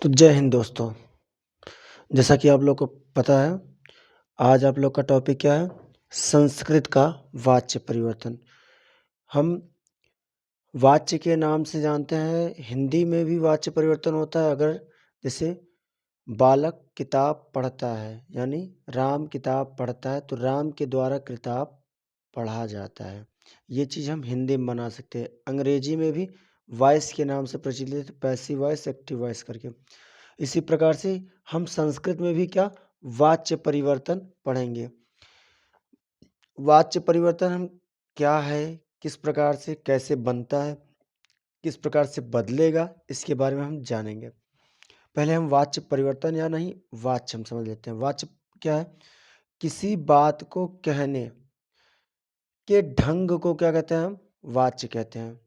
तो जय हिंद दोस्तों। जैसा कि आप लोग को पता है, आज आप लोग का टॉपिक क्या है? संस्कृत का वाच्य परिवर्तन। हम वाच्य के नाम से जानते हैं, हिंदी में भी वाच्य परिवर्तन होता है। अगर जैसे बालक किताब पढ़ता है, यानी राम किताब पढ़ता है, तो राम के द्वारा किताब पढ़ा जाता है। ये चीज़ हम हिंदी में बना सकते हैं। अंग्रेजी में भी वॉइस के नाम से प्रचलित है, पैसिव वॉइस, एक्टिव वॉइस करके। इसी प्रकार से हम संस्कृत में भी क्या वाच्य परिवर्तन पढ़ेंगे। वाच्य परिवर्तन हम क्या है, किस प्रकार से कैसे बनता है, किस प्रकार से बदलेगा, इसके बारे में हम जानेंगे। पहले हम वाच्य परिवर्तन या नहीं वाच्य हम समझ लेते हैं। वाच्य क्या है? किसी बात को कहने के ढंग को क्या कहते हैं? हम वाच्य कहते हैं।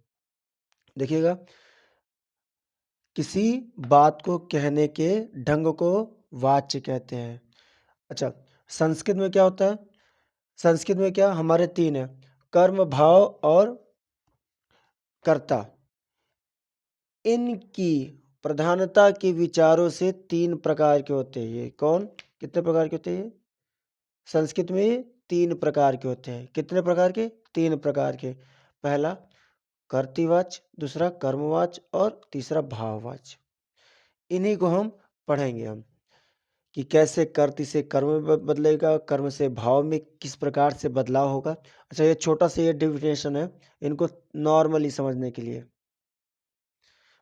देखिएगा, किसी बात को कहने के ढंग को वाच्य कहते हैं। अच्छा, संस्कृत में क्या होता है? संस्कृत में क्या हमारे तीन है, कर्म, भाव और कर्ता। इनकी प्रधानता के विचारों से तीन प्रकार के होते हैं। ये कौन कितने प्रकार के होते हैं? संस्कृत में तीन प्रकार के होते हैं। कितने प्रकार के? तीन प्रकार के। पहला कर्तृवाच्य, दूसरा कर्मवाच्य और तीसरा भाववाच्य। इन्हीं को हम पढ़ेंगे कि कैसे कर्त से कर्म में बदलेगा, कर्म से भाव में किस प्रकार से बदलाव होगा। अच्छा, ये छोटा सा ये डेफिनेशन है, इनको नॉर्मली समझने के लिए।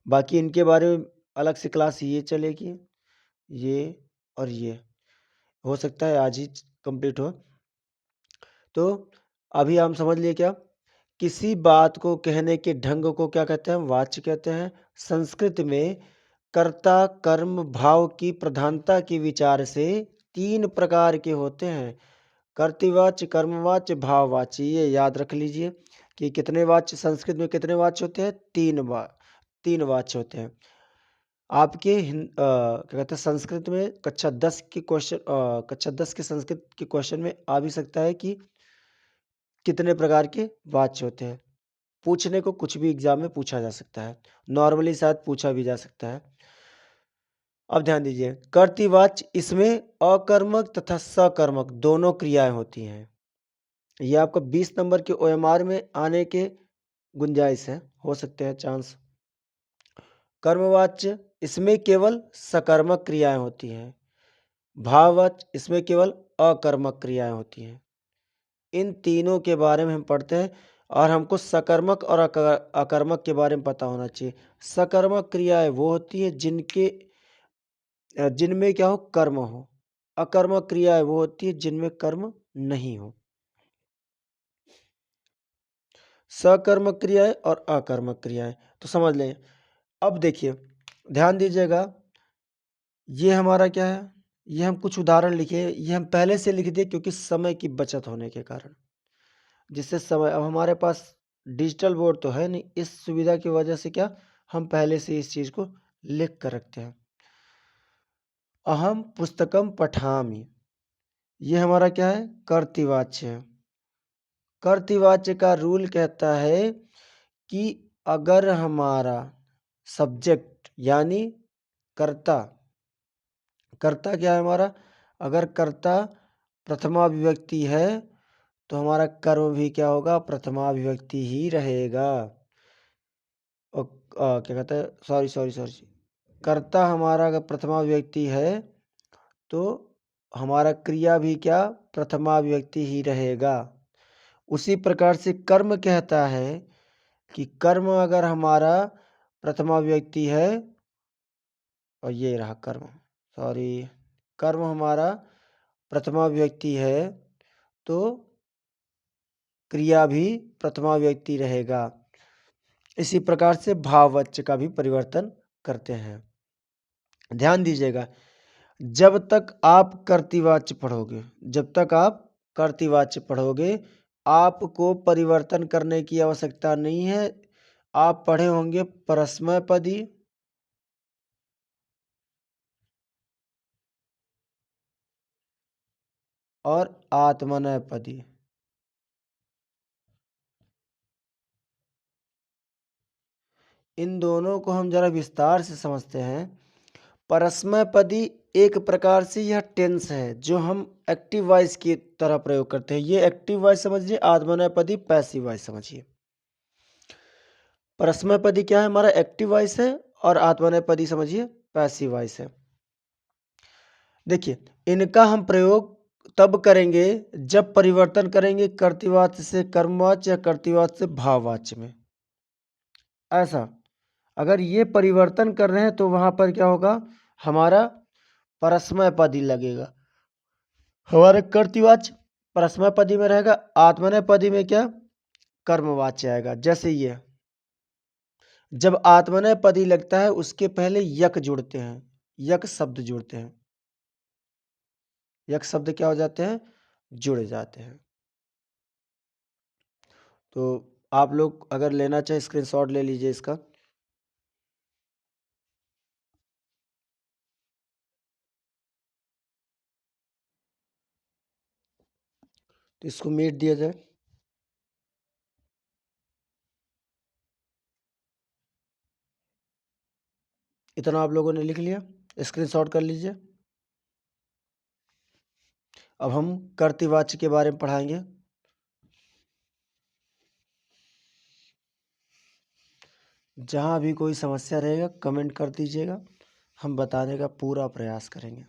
बाकी इनके बारे में अलग से क्लास ये चलेगी, ये और ये हो सकता है आज ही कंप्लीट हो। तो अभी हम समझ लिए क्या, किसी बात को कहने के ढंग को क्या कहते हैं? वाच्य कहते हैं। संस्कृत में कर्ता कर्म भाव की प्रधानता के विचार से तीन प्रकार के होते हैं, कर्तृवाच्य, कर्मवाच्य, भाववाच्य। ये याद रख लीजिए कि कितने वाच्य संस्कृत में कितने वाच्य होते हैं? तीन वाच्य होते हैं। आपके क्या कहते हैं, संस्कृत में कक्षा 10 के क्वेश्चन, कक्षा 10 के संस्कृत के क्वेश्चन में आ भी सकता है कि कितने प्रकार के वाच्य होते हैं। पूछने को कुछ भी एग्जाम में पूछा जा सकता है, नॉर्मली शायद पूछा भी जा सकता है। अब ध्यान दीजिए, कर्तृवाच्य, इसमें अकर्मक तथा सकर्मक दोनों क्रियाएं होती हैं। ये आपका 20 नंबर के ओएमआर में आने के गुंजाइश है, हो सकते हैं चांस। कर्मवाच्य, इसमें केवल सकर्मक क्रियाएं होती हैं। भाववाच्य, इसमें केवल अकर्मक क्रियाएं होती हैं। इन तीनों के बारे में हम पढ़ते हैं और हमको सकर्मक और अकर्मक के बारे में पता होना चाहिए। सकर्मक क्रियाएं वो होती है जिनमें क्या हो? कर्म हो। अकर्मक क्रियाएं वो होती है जिनमें कर्म नहीं हो। सकर्मक क्रियाएं और अकर्मक क्रियाएं तो समझ लें। अब देखिए, ध्यान दीजिएगा, ये हमारा क्या है? ये हम कुछ उदाहरण लिखे, ये हम पहले से लिख दिए क्योंकि समय की बचत होने के कारण। जिससे समय, अब हमारे पास डिजिटल बोर्ड तो है नहीं, इस सुविधा की वजह से क्या हम पहले से इस चीज को लिख कर रखते हैं। अहम पुस्तकम पठामि, ये हमारा क्या है? कर्तृवाच्य है। कर्तृवाच्य का रूल कहता है कि अगर हमारा सब्जेक्ट यानी कर्ता, कर्ता क्या है हमारा? अगर कर्ता प्रथमा विभक्ति है तो हमारा कर्म भी क्या होगा? प्रथमा विभक्ति ही रहेगा। और क्या कहते हैं, सॉरी सॉरी सॉरी, कर्ता हमारा अगर प्रथमा विभक्ति है तो हमारा क्रिया भी क्या? प्रथमा विभक्ति ही रहेगा। उसी प्रकार से कर्म कहता है कि कर्म अगर हमारा प्रथमा विभक्ति है, और ये रहा कर्म, सॉरी, कर्म हमारा प्रथमा विभक्ति है तो क्रिया भी प्रथमा विभक्ति रहेगा। इसी प्रकार से भाववाच्य का भी परिवर्तन करते हैं। ध्यान दीजिएगा, जब तक आप कर्तृवाच्य पढ़ोगे, जब तक आप कर्तृवाच्य पढ़ोगे, आपको परिवर्तन करने की आवश्यकता नहीं है। आप पढ़े होंगे परस्मैपदी और आत्मनेपदी। इन दोनों को हम जरा विस्तार से समझते हैं। परस्मय पदी एक प्रकार से यह टेंस है जो हम एक्टिव वॉइस की तरह प्रयोग करते हैं। ये एक्टिव वॉइस समझिए, आत्मनेपदी पैसिव वॉइस समझिए। परस्मय पदी क्या है? हमारा एक्टिव वॉइस है, और आत्मनेपदी समझिए पैसिव वॉइस है। देखिए, इनका हम प्रयोग तब करेंगे जब परिवर्तन करेंगे कर्तृवाच्य से कर्मवाच्य या कर्तृवाच्य से भाववाच्य में। ऐसा अगर ये परिवर्तन कर रहे हैं तो वहां पर क्या होगा? हमारा परस्मय पदी लगेगा। हमारा कर्तृवाच्य परस्मय पदी में रहेगा, आत्मनेय पदी में क्या? कर्मवाच्य आएगा। जैसे ये जब आत्मनेय पदी लगता है उसके पहले यक जुड़ते हैं, यक शब्द जुड़ते हैं। यक शब्द क्या हो जाते हैं? जुड़ जाते हैं। तो आप लोग अगर लेना चाहे स्क्रीनशॉट ले लीजिए इसका। तो इसको मीट दिया जाए। इतना आप लोगों ने लिख लिया, स्क्रीनशॉट कर लीजिए। अब हम कर्तृवाच्य के बारे में पढ़ाएंगे। जहाँ भी कोई समस्या रहेगा कमेंट कर दीजिएगा, हम बताने का पूरा प्रयास करेंगे।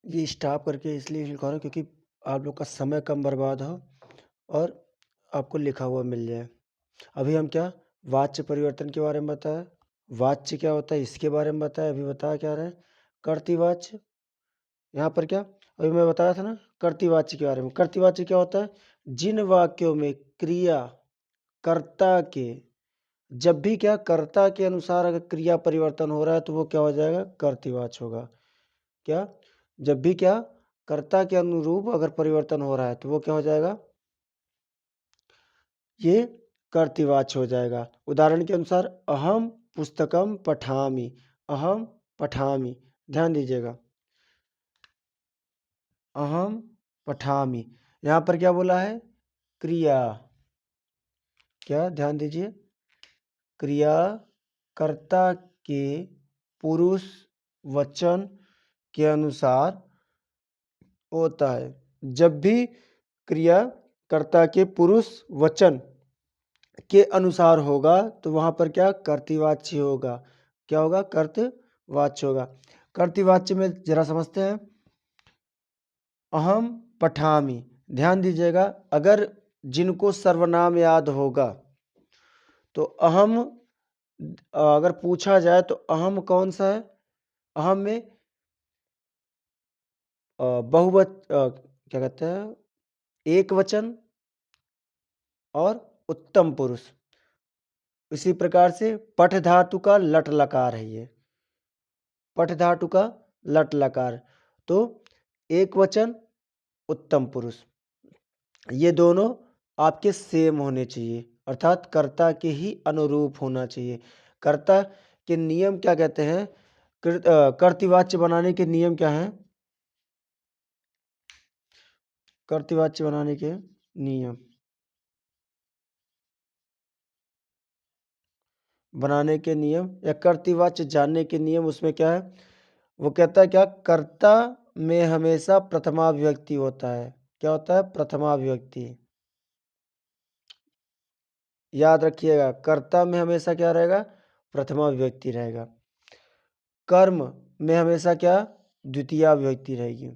ये स्टॉप करके इसलिए लिखा रहा हूँ क्योंकि आप लोग का समय कम बर्बाद हो और आपको लिखा हुआ मिल जाए। अभी हम क्या वाच्य परिवर्तन के बारे में बताया, वाच्य क्या होता है इसके बारे में बताया। अभी बता क्या रहे हैं? कर्तृवाच्य। यहाँ पर क्या अभी मैं बताया था ना कर्तृवाच्य के बारे में। कर्तृवाच्य क्या होता है? जिन वाक्यों में क्रिया कर्ता के, जब भी क्या कर्ता के अनुसार अगर क्रिया परिवर्तन हो रहा है तो वो क्या हो जाएगा? कर्तृवाच्य होगा। क्या? जब भी क्या कर्ता के अनुरूप अगर परिवर्तन हो रहा है तो वो क्या हो जाएगा? ये कर्तृवाच्य हो जाएगा। उदाहरण के अनुसार अहम पुस्तकम पठामि, अहम पठामि। ध्यान दीजिएगा, अहम पठामि। यहाँ पर क्या बोला है? क्रिया। क्या? ध्यान दीजिए, क्रिया कर्ता के पुरुष वचन के अनुसार होता है। जब भी क्रिया कर्ता के पुरुष वचन के अनुसार होगा तो वहां पर क्या कर्तृवाच्य होगा? क्या होगा? कर्तृवाच्य होगा। कर्तृवाच्य में जरा समझते हैं। अहम पठामि, ध्यान दीजिएगा, अगर जिनको सर्वनाम याद होगा तो अहम अगर पूछा जाए तो अहम कौन सा है? अहम में क्या कहते हैं? एक वचन और उत्तम पुरुष। इसी प्रकार से पठ धातु का लट लकार है ये, पठ धातु का लट लकार। तो एक वचन उत्तम पुरुष, ये दोनों आपके सेम होने चाहिए, अर्थात कर्ता के ही अनुरूप होना चाहिए। कर्ता के नियम क्या कहते हैं? कर्तृवाच्य बनाने के नियम क्या हैं? कर्तृवाच्य बनाने के नियम, बनाने के नियम या कर्तृवाच्य जानने के नियम, उसमें क्या है? वो कहता है क्या? कर्ता में हमेशा प्रथमा विभक्ति होता है। क्या होता है? प्रथमा विभक्ति। याद रखिएगा, कर्ता में हमेशा क्या रहेगा? प्रथमा विभक्ति रहेगा। कर्म में हमेशा क्या? द्वितीया विभक्ति रहेगी।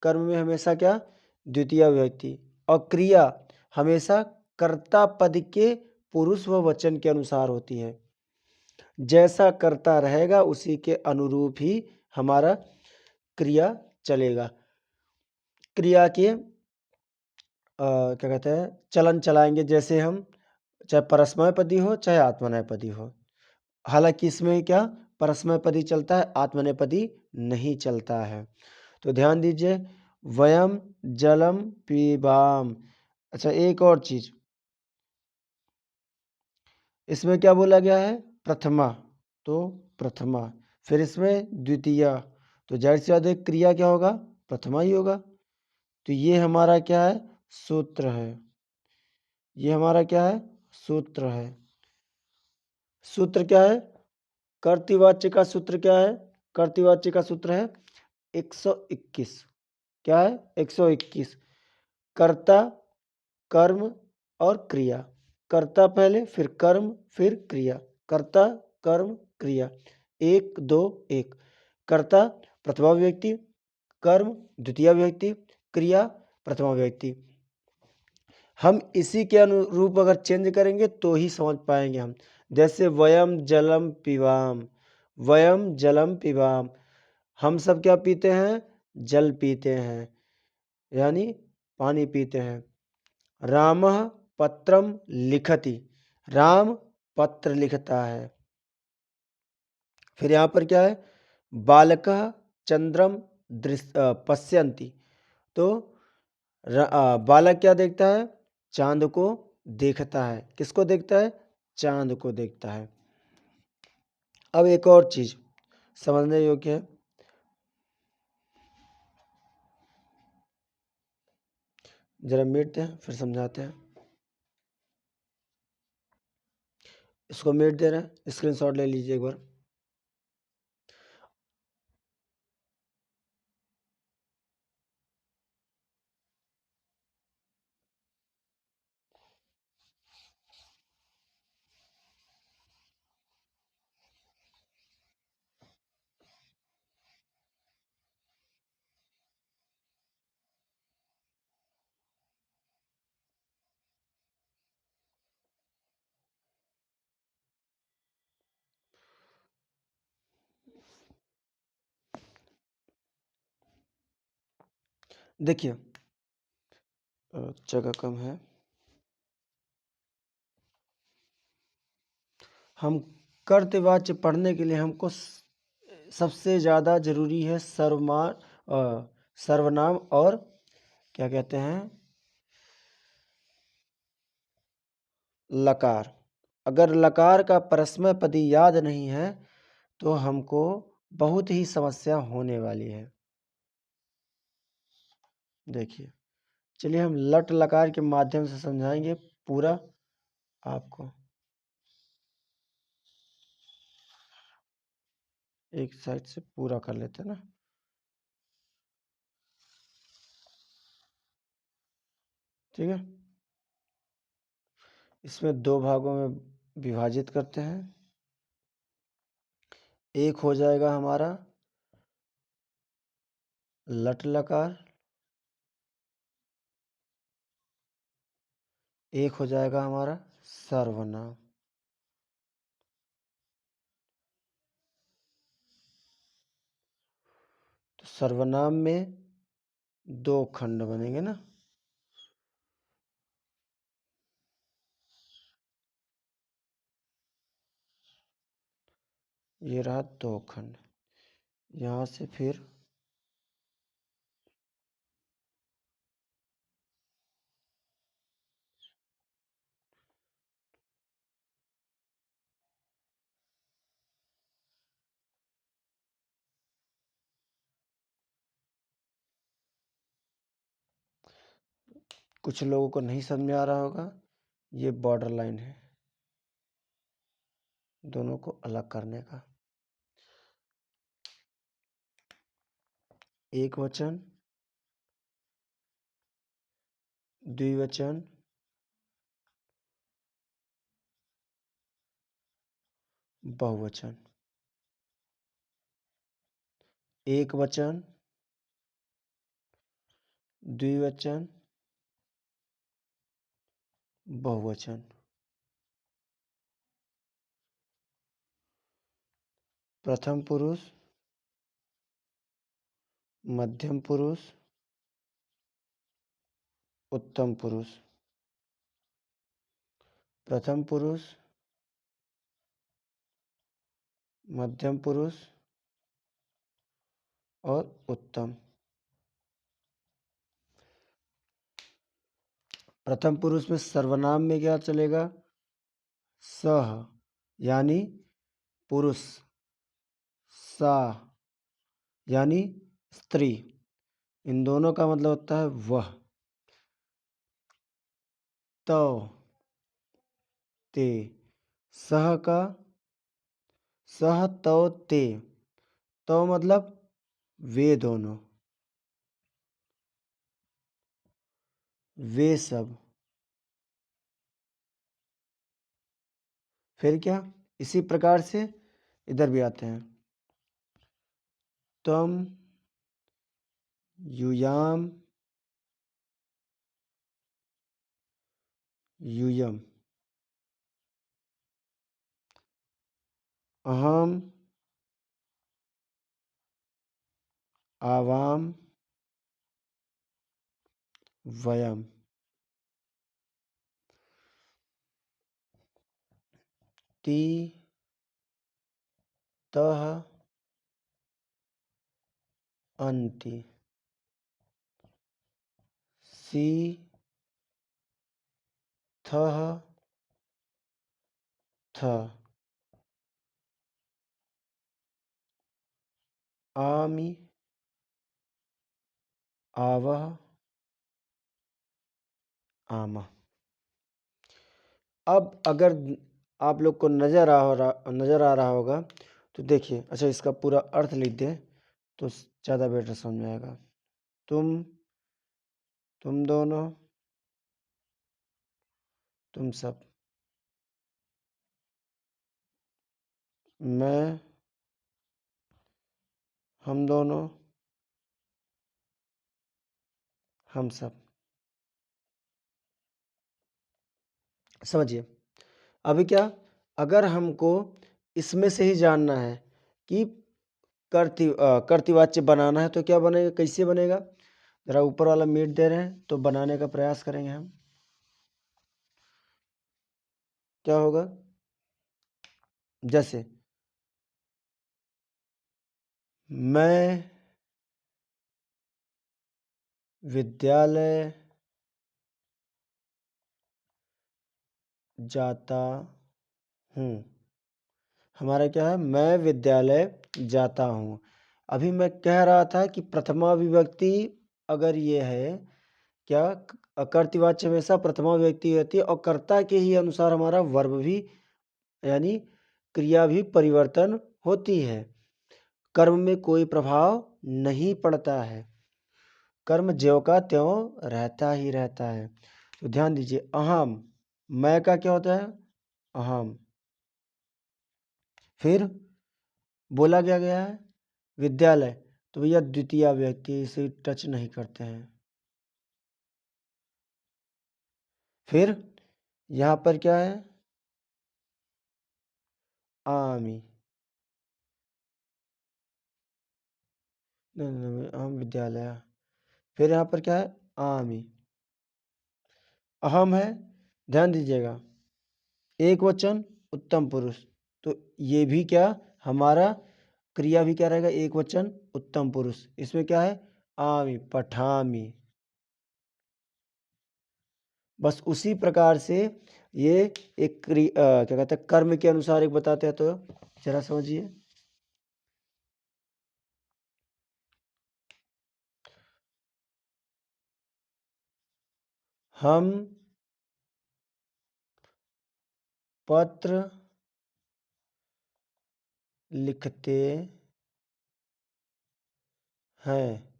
कर्म में हमेशा क्या? द्वितीया विभक्ति। और क्रिया हमेशा कर्ता पद के पुरुष व वचन के अनुसार होती है। जैसा कर्ता रहेगा उसी के अनुरूप ही हमारा क्रिया चलेगा। क्रिया के क्या कहते हैं, चलन चलाएंगे, जैसे हम चाहे परस्मैपदी हो चाहे आत्मनेपदी हो। हालांकि इसमें क्या परस्मैपदी चलता है, आत्मनेपदी नहीं चलता है। तो ध्यान दीजिए, वयम जलम पीबाम। अच्छा, एक और चीज, इसमें क्या बोला गया है, प्रथमा, तो प्रथमा। फिर इसमें द्वितीया, तो जाहिर सी बात है क्रिया क्या होगा, प्रथमा ही होगा। तो ये हमारा क्या है, सूत्र है। ये हमारा क्या है, सूत्र है। सूत्र क्या है, कर्तृवाच्य का सूत्र क्या है, कर्तृवाच्य का सूत्र है 121। क्या है, 121। कर्ता, कर्म और क्रिया। कर्ता पहले, फिर कर्म, फिर क्रिया। कर्ता, कर्म, क्रिया, 1 2 1। कर्ता प्रथमा विभक्ति, कर्म द्वितीय विभक्ति, क्रिया प्रथमा विभक्ति। हम इसी के अनुरूप अगर चेंज करेंगे तो ही समझ पाएंगे हम। जैसे वयम जलम पिबाम, वयम जलम पिबाम, हम सब क्या पीते हैं, जल पीते हैं, यानी पानी पीते हैं। रामः पत्रम लिखति, राम पत्र लिखता है। फिर यहाँ पर क्या है, बालकः चंद्रम पश्यन्ति, तो बालक क्या देखता है, चांद को देखता है। किसको देखता है, चांद को देखता है। अब एक और चीज समझने योग्य है, जरा मिटते हैं फिर समझाते हैं। इसको मिट दे रहे हैं, स्क्रीनशॉट ले लीजिए एक बार। देखिए, जगह कम है, हम कर्तवाच्य पढ़ने के लिए हमको सबसे ज़्यादा जरूरी है सर्वनाम और क्या कहते हैं, लकार। अगर लकार का परस्मै पदी याद नहीं है तो हमको बहुत ही समस्या होने वाली है। देखिए, चलिए हम लट लकार के माध्यम से समझाएंगे पूरा आपको। एक साइड से पूरा कर लेते हैं ना। ठीक है, इसमें दो भागों में विभाजित करते हैं। एक हो जाएगा हमारा लट लकार, एक हो जाएगा हमारा सर्वनाम। तो सर्वनाम में दो खंड बनेंगे ना, ये रहा दो खंड। यहाँ से फिर कुछ लोगों को नहीं समझ में आ रहा होगा, ये बॉर्डर लाइन है दोनों को अलग करने का। एक वचन, द्विवचन, बहुवचन। एक वचन, द्विवचन, बहुवचन। प्रथम पुरुष, मध्यम पुरुष उत्तम पुरुष, प्रथम पुरुष, मध्यम पुरुष और उत्तम। प्रथम पुरुष में सर्वनाम में क्या चलेगा? सह यानी पुरुष, सा यानी स्त्री। इन दोनों का मतलब होता है वह। तो ते, सह का सह तो ते, तो मतलब वे दोनों, वे सब। फिर क्या? इसी प्रकार से इधर भी आते हैं। तम, यूयाम, यूयम, अहम, आवाम, वयम। ती, तह, अंति। सी, थह, थ। आमि, आवह, आमा। अब अगर आप लोग को नज़र आ रहा होगा तो देखिए। अच्छा, इसका पूरा अर्थ लिख दें तो ज़्यादा बेटर समझ में आएगा। तुम दोनों, तुम सब, मैं, हम दोनों, हम सब। समझिए। अभी क्या, अगर हमको इसमें से ही जानना है कि कर्तृवाच्य बनाना है तो क्या बनेगा, कैसे बनेगा? जरा ऊपर वाला मीट दे रहे हैं तो बनाने का प्रयास करेंगे हम। क्या होगा? जैसे मैं विद्यालय जाता हूँ। हमारा क्या है? मैं विद्यालय जाता हूँ। अभी मैं कह रहा था कि प्रथमा विभक्ति अगर ये है, क्या कर्तृवाच्य हमेशा प्रथमा विभक्ति होती है और कर्ता के ही अनुसार हमारा वर्ब भी यानी क्रिया भी परिवर्तन होती है। कर्म में कोई प्रभाव नहीं पड़ता है, कर्म ज्यों का त्यों रहता ही रहता है। तो ध्यान दीजिए, अहम, मैं का क्या होता है? अहम। फिर बोला क्या गया है? विद्यालय, तो भैया द्वितीय व्यक्ति, इसे टच नहीं करते हैं। फिर यहाँ पर क्या है? आमी, नहीं नहीं नहीं, अहम विद्यालय। फिर यहाँ पर क्या है? आमी, अहम है। ध्यान दीजिएगा, एक वचन, उत्तम पुरुष। तो ये भी क्या, हमारा क्रिया भी क्या रहेगा? एक वचन, उत्तम पुरुष। इसमें क्या है? आमी, पठामी। बस उसी प्रकार से ये एक क्या कहते हैं, कर्म के अनुसार एक बताते हैं। तो जरा समझिए। हम पत्र लिखते हैं।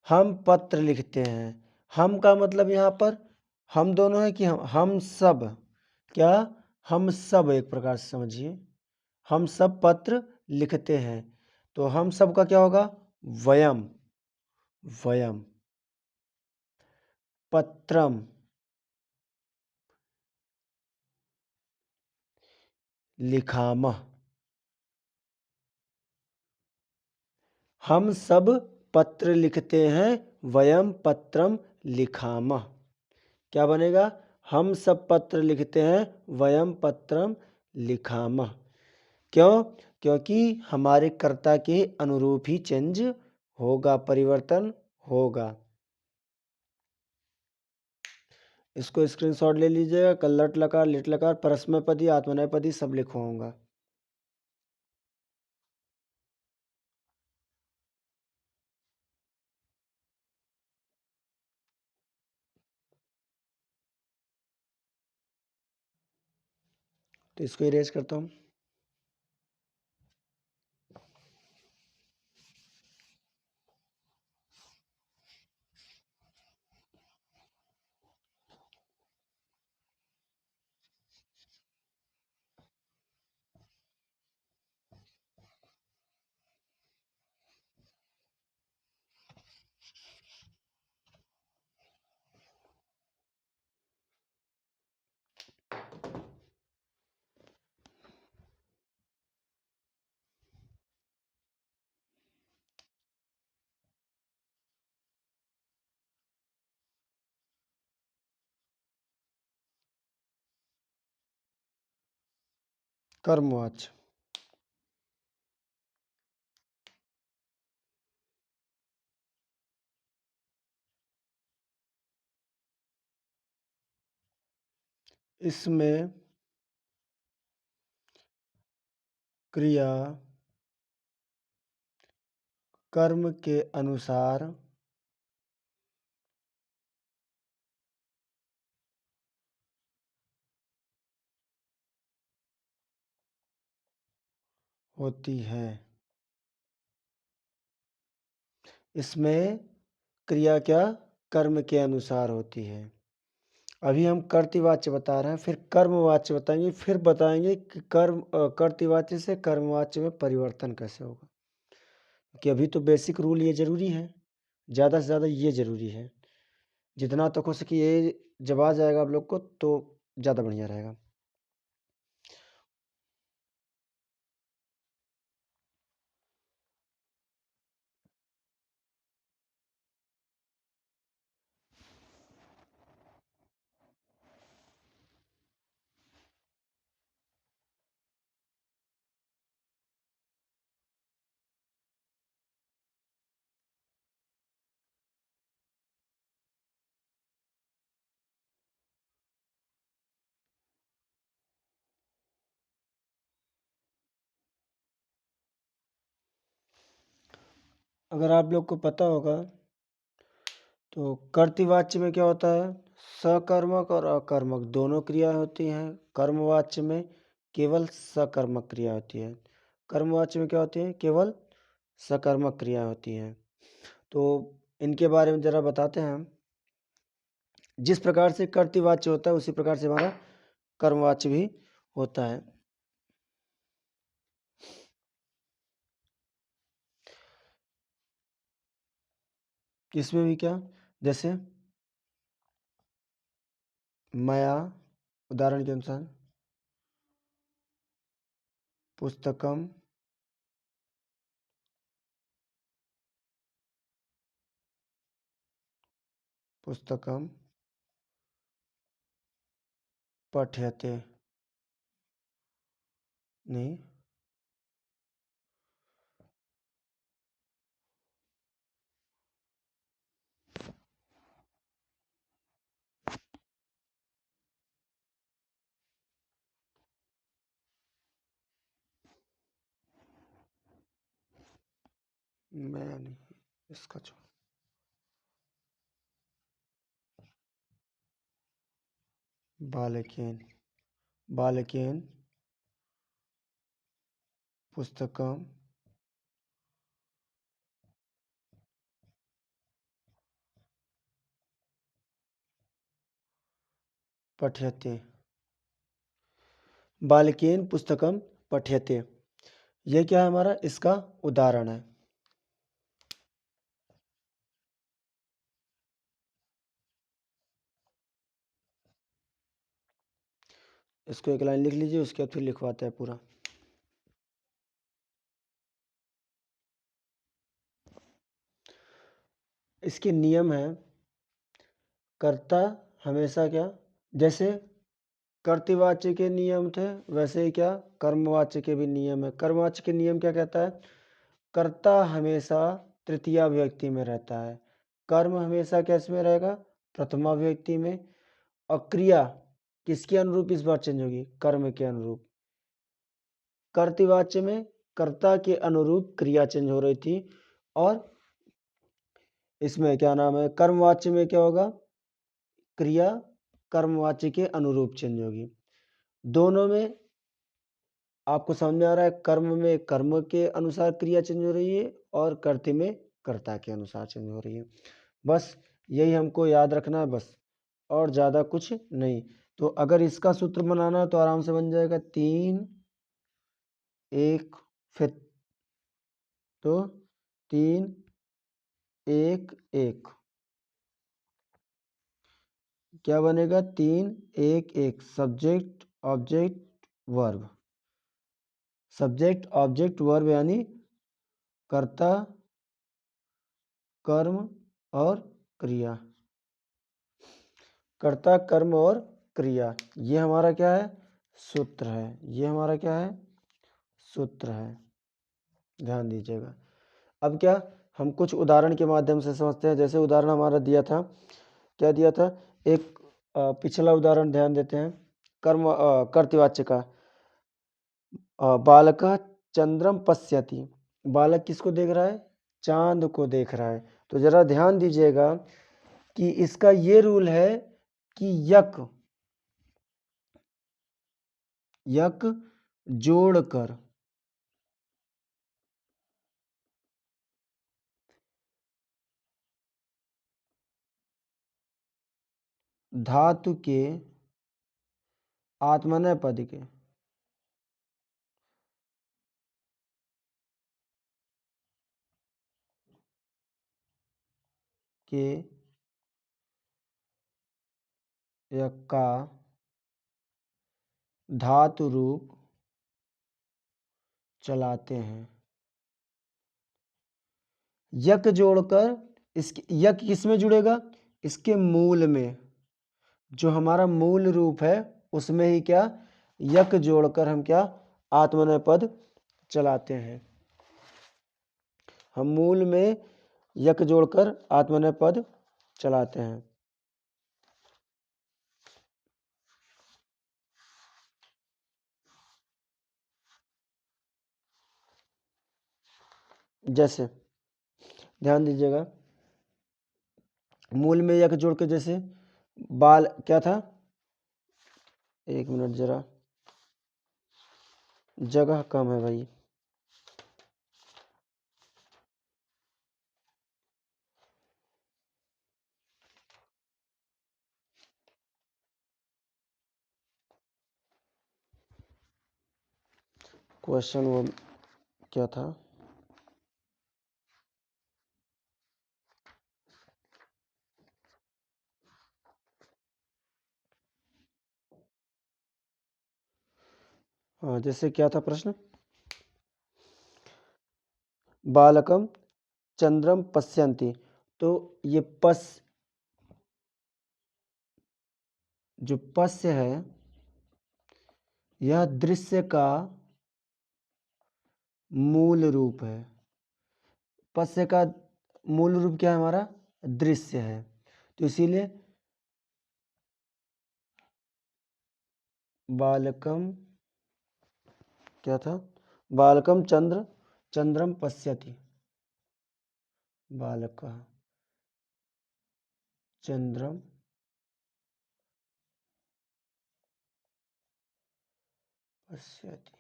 हम पत्र लिखते हैं। हम का मतलब यहाँ पर हम दोनों है कि हम सब? क्या, हम सब एक प्रकार से समझिए। हम सब पत्र लिखते हैं। तो हम सब का क्या होगा? वयम, वयम। पत्रम, लिखामः। हम सब पत्र लिखते हैं, वयम पत्रम लिखामः। क्या बनेगा? हम सब पत्र लिखते हैं, वयम पत्रम लिखामः। क्यों? क्योंकि हमारे कर्ता के अनुरूप ही चेंज होगा, परिवर्तन होगा। इसको स्क्रीनशॉट ले लीजिएगा। कल्लट लकार, लिट लकार, परस्मैपदी, आत्मनेपदी सब लिखा होगा। तो इसको इरेज करता हूँ। कर्मवाच्य। इसमें क्रिया कर्म के अनुसार होती है। इसमें क्रिया क्या? कर्म के अनुसार होती है। अभी हम कर्तृवाच्य बता रहे हैं, फिर कर्मवाच्य बताएंगे, फिर बताएंगे कि कर्तृवाच्य से कर्मवाच्य में परिवर्तन कैसे होगा। कि अभी तो बेसिक रूल ये जरूरी है, ज़्यादा से ज़्यादा ये जरूरी है। जितना तक हो सके ये जब आ जाएगा आप लोग को तो ज़्यादा बढ़िया रहेगा। अगर आप लोग को पता होगा तो कर्तृवाच्य में क्या होता है? सकर्मक और अकर्मक दोनों क्रियाएं होती हैं। कर्मवाच्य में केवल सकर्मक क्रिया होती है। कर्मवाच्य में क्या होती है? केवल सकर्मक क्रिया होती हैं। तो इनके बारे में ज़रा बताते हैं हम। जिस प्रकार से कर्तृवाच्य होता है उसी प्रकार से हमारा कर्मवाच्य भी होता है। इसमें भी क्या? जैसे मया, उदाहरण के अनुसार पुस्तकम पुस्तकम पठ्यते। नहीं, मैं नहीं, इसका छोड़। बालकेन बालकेन पुस्तकम पठ्यते। बालकेन पुस्तकम पठ्यते, यह क्या है? हमारा इसका उदाहरण है। इसको एक लाइन लिख लीजिए, उसके बाद फिर लिखवाते हैं पूरा। इसके नियम है कर्ता हमेशा क्या, जैसे कर्तृवाच्य के नियम थे वैसे ही क्या कर्मवाच्य के भी नियम है। कर्मवाच्य के नियम क्या कहता है, कर्ता हमेशा तृतीया विभक्ति में रहता है, कर्म हमेशा कैसे में रहेगा, प्रथमा विभक्ति में, और क्रिया किसके अनुरूप इस बार चेंज होगी, कर्म के अनुरूप। कर्तृवाच्य में कर्ता के अनुरूप क्रिया चेंज हो रही थी, और इसमें क्या नाम है कर्मवाच्य में क्या होगा, क्रिया कर्मवाच्य के अनुरूप चेंज होगी। दोनों में आपको समझ में आ रहा है, कर्म में कर्म के अनुसार क्रिया चेंज हो रही है और कर्ता में कर्ता के अनुसार चेंज हो रही है। बस यही हमको याद रखना है बस, और ज़्यादा कुछ नहीं। तो अगर इसका सूत्र बनाना है तो आराम से बन जाएगा 3 1 फिर तो 3 1 1 क्या बनेगा, 3 1 1 subject object verb, subject object verb यानी कर्ता कर्म और क्रिया, कर्ता कर्म और क्रिया, ये हमारा क्या है सूत्र है, ये हमारा क्या है सूत्र है, ध्यान दीजिएगा। अब क्या हम कुछ उदाहरण के माध्यम से समझते हैं। जैसे उदाहरण हमारा दिया था, क्या दिया था, एक पिछला उदाहरण ध्यान देते हैं, कर्तृवाच्य का, बालक चंद्रम पश्यति, बालक किसको देख रहा है, चांद को देख रहा है। तो जरा ध्यान दीजिएगा कि इसका ये रूल है कि यक यक जोड़कर धातु के आत्मनेय पद के यक का धातु रूप चलाते हैं। यक जोड़कर, इसके यक किसमें जुड़ेगा, इसके मूल में, जो हमारा मूल रूप है उसमें ही क्या यक जोड़कर हम क्या आत्मनेय पद चलाते हैं। हम मूल में यक जोड़कर आत्मनेय पद चलाते हैं। जैसे ध्यान दीजिएगा, मूल में यक जोड़ के, जैसे बाल क्या था, एक मिनट जरा जगह कम है भाई, क्वेश्चन वो क्या था, हाँ जैसे क्या था प्रश्न, बालकम चंद्रम पश्यन्ति, तो ये पस जो पश्य है यह दृश्य का मूल रूप है। पश्य का मूल रूप क्या है, हमारा दृश्य है, तो इसीलिए बालकम क्या था, बालकम चंद्रम पश्यति, बालक चंद्रम पश्यति,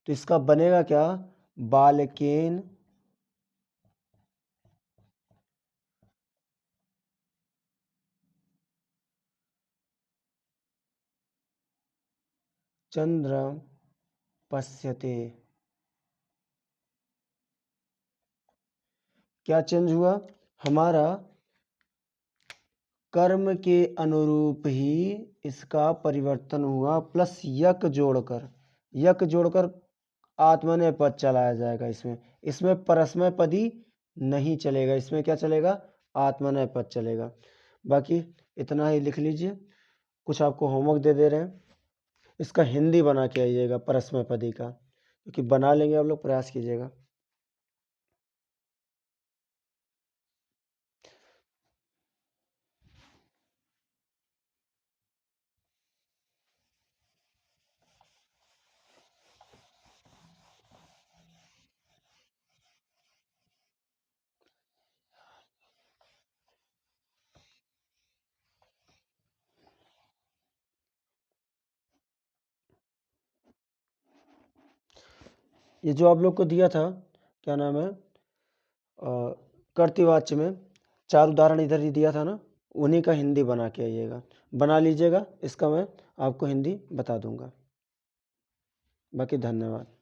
तो इसका बनेगा क्या, बालकेन चंद्रम पश्यते। क्या चेंज हुआ, हमारा कर्म के अनुरूप ही इसका परिवर्तन हुआ, प्लस यक जोड़कर आत्मनेय पद चलाया जाएगा। इसमें इसमें परस्मय पदी नहीं चलेगा, इसमें क्या चलेगा आत्मनेय पद चलेगा। बाकी इतना ही लिख लीजिए। कुछ आपको होमवर्क दे दे रहे हैं, इसका हिंदी बना के आइएगा परस्मैपदी का, क्योंकि बना लेंगे आप लोग, प्रयास कीजिएगा। ये जो आप लोग को दिया था, क्या नाम है, कर्तृवाच्य में 4 उदाहरण इधर ही दिया था ना, उन्हीं का हिंदी बना के आइएगा, बना लीजिएगा, इसका मैं आपको हिंदी बता दूंगा। बाकी धन्यवाद।